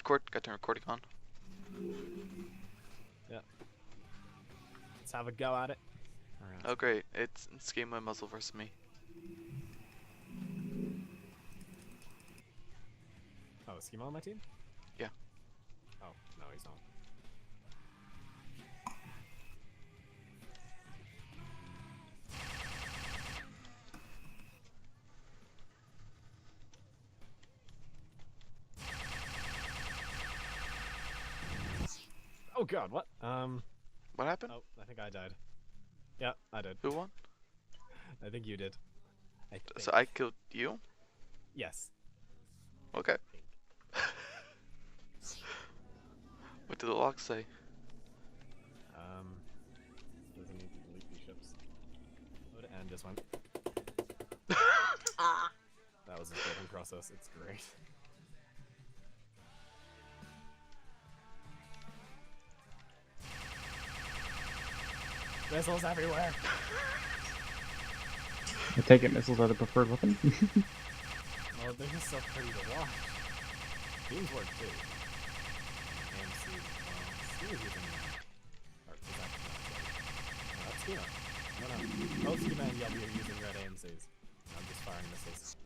record. Got turn recording on. Yeah. Let's have a go at it. Alright. Oh great, it's game my muzzle versus me. Oh, is Schema on my team? Yeah. Oh, no, he's not. Oh god, what? What happened? Oh, I think I died. Yeah, I did. Who won? I think you did. So I killed you? Yes. Okay. What did the log say? Doesn't need to delete these ships. Oh, and this one. That was a building process. It's great. Missiles everywhere. I take it missiles are the preferred weapon. Well, they're just so pretty to watch. Beams work too. AMC. Well, Scheme's using or is that no, that's Schema. No. Both Schema and Yelby are using red AMCs. I'm just firing missiles.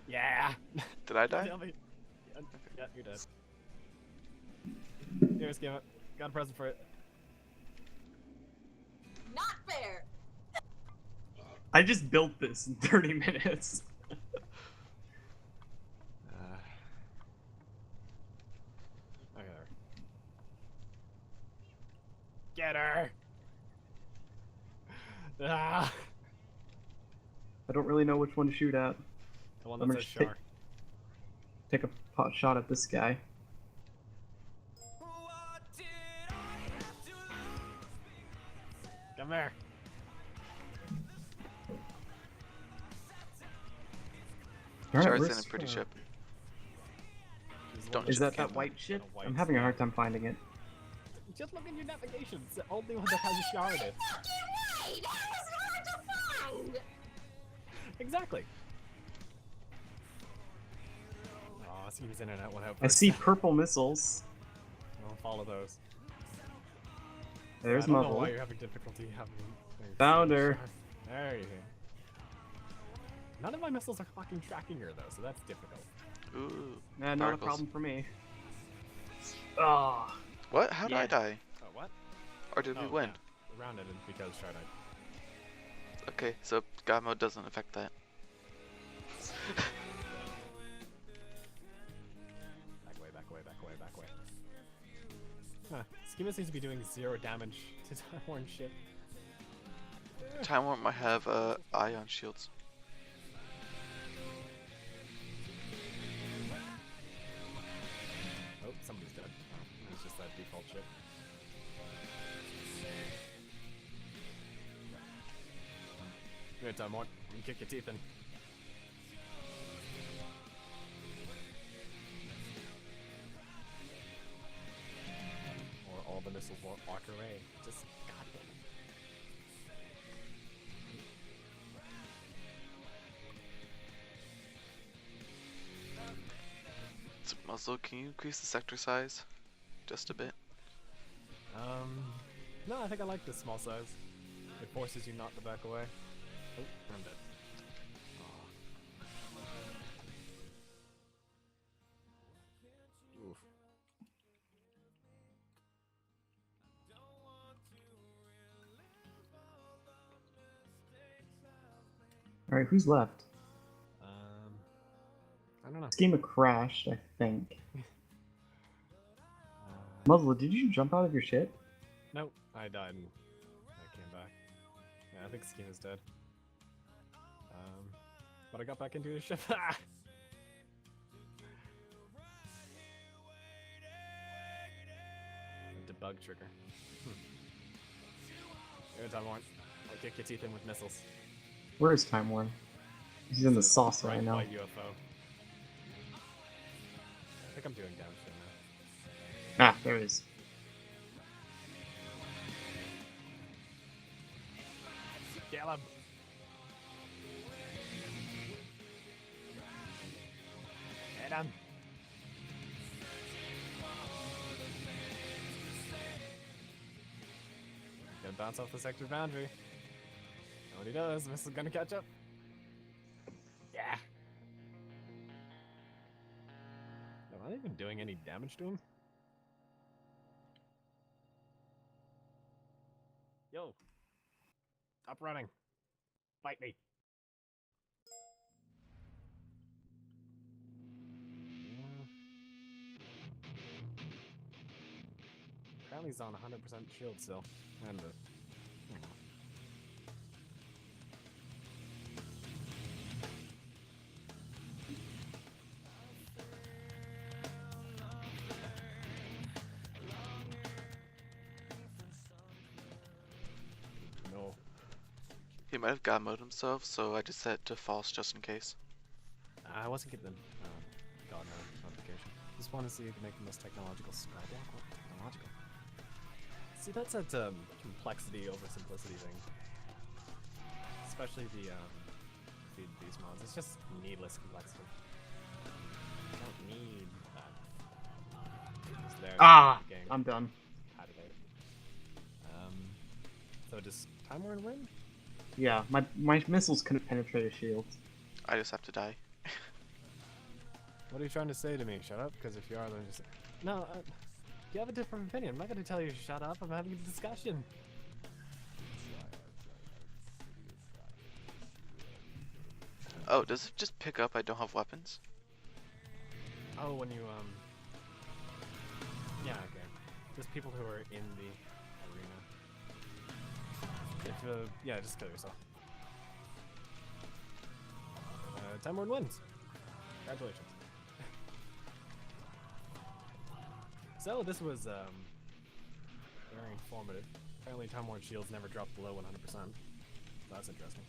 Yeah! Did I die? Yelby. Yeah, you're dead. Here, Schema. Got a present for it. Not fair. I just built this in 30 minutes. Okay. Get her! Ah! I don't really know which one to shoot at. The one I'm that gonna says take- Char. Take a pot shot at this guy. Come here. Char's in a risk- pretty ship. She's Don't one Is of the that that few- white ship? a white I'm having a hard spot. time finding it. Just look in your navigation. It's the only one that has a Char in it. Fucking way! That is hard to find! Exactly. Aw, Scheme's internet went out. I see purple missiles. I'll follow those. There's I don't know Muzzle. why you're having difficulty having. Found her. There you go. None of my missiles are fucking tracking her though, so that's difficult. Ooh. Nah, not a Particles. problem for me. Ah. What? How did I Yeah. die? Oh, what? Or did we win? Yeah. Round ended because Char died. Okay, so God mode doesn't affect that. Back away, back away, back away, back away. Huh. Schema seems to be doing 0 damage to Taiwan ship. Time Warp might have ion shields. Oh, somebody's dead. Oh, it's just that default ship. Good time, one. You can kick your teeth in. Or all the missiles will walk away. Just goddamn it. So, Muzzle, can you increase the sector size? Just a bit. No, I think I like this small size. It forces you not to back away. Oh, I'm dead. Aw. Oof. Alright, who's left? I don't know. Schema crashed, I think. Muzzle, did you jump out of your ship? Nope, I died and I came back. Yeah, I think Schema's dead. But I got back into his ship. Debug trigger. Good time, Warren. I'll kick your teeth in with missiles. Where is Time Warren? He's in the sauce right now. White UFO. I think I'm doing damage to him now. Ah, there it is. Kill him! Hit him! bounce off the sector boundary. And when he does, Miss is gonna catch up. Yeah. Am I even doing any damage to him? Yo. Stop running. Fight me. Apparently he's on 100% shield still. And no. He might have god mode himself, so I just set to false just in case. I wasn't getting the God notification. Just want to see if you can make the most technological skyblock. What? Technological? See, that's that complexity over simplicity thing. Especially the these mods. It's just needless complexity. You don't need that. It's there Ah, in the game. I'm done. Had it out. So does Time Warren win? Yeah, my missiles couldn't penetrate a shield. I just have to die. What are you trying to say to me? Shut up? Because if you are, then just... No, you have a different opinion. I'm not going to tell you to shut up. I'm having a discussion. Oh, does it just pick up I don't have weapons? Oh, when you, Yeah, okay. There's people who are in the arena. If, yeah, just kill yourself. Time Warren wins. Congratulations. So this was very informative. Apparently Time Warren shields never drop below 100%. That's interesting.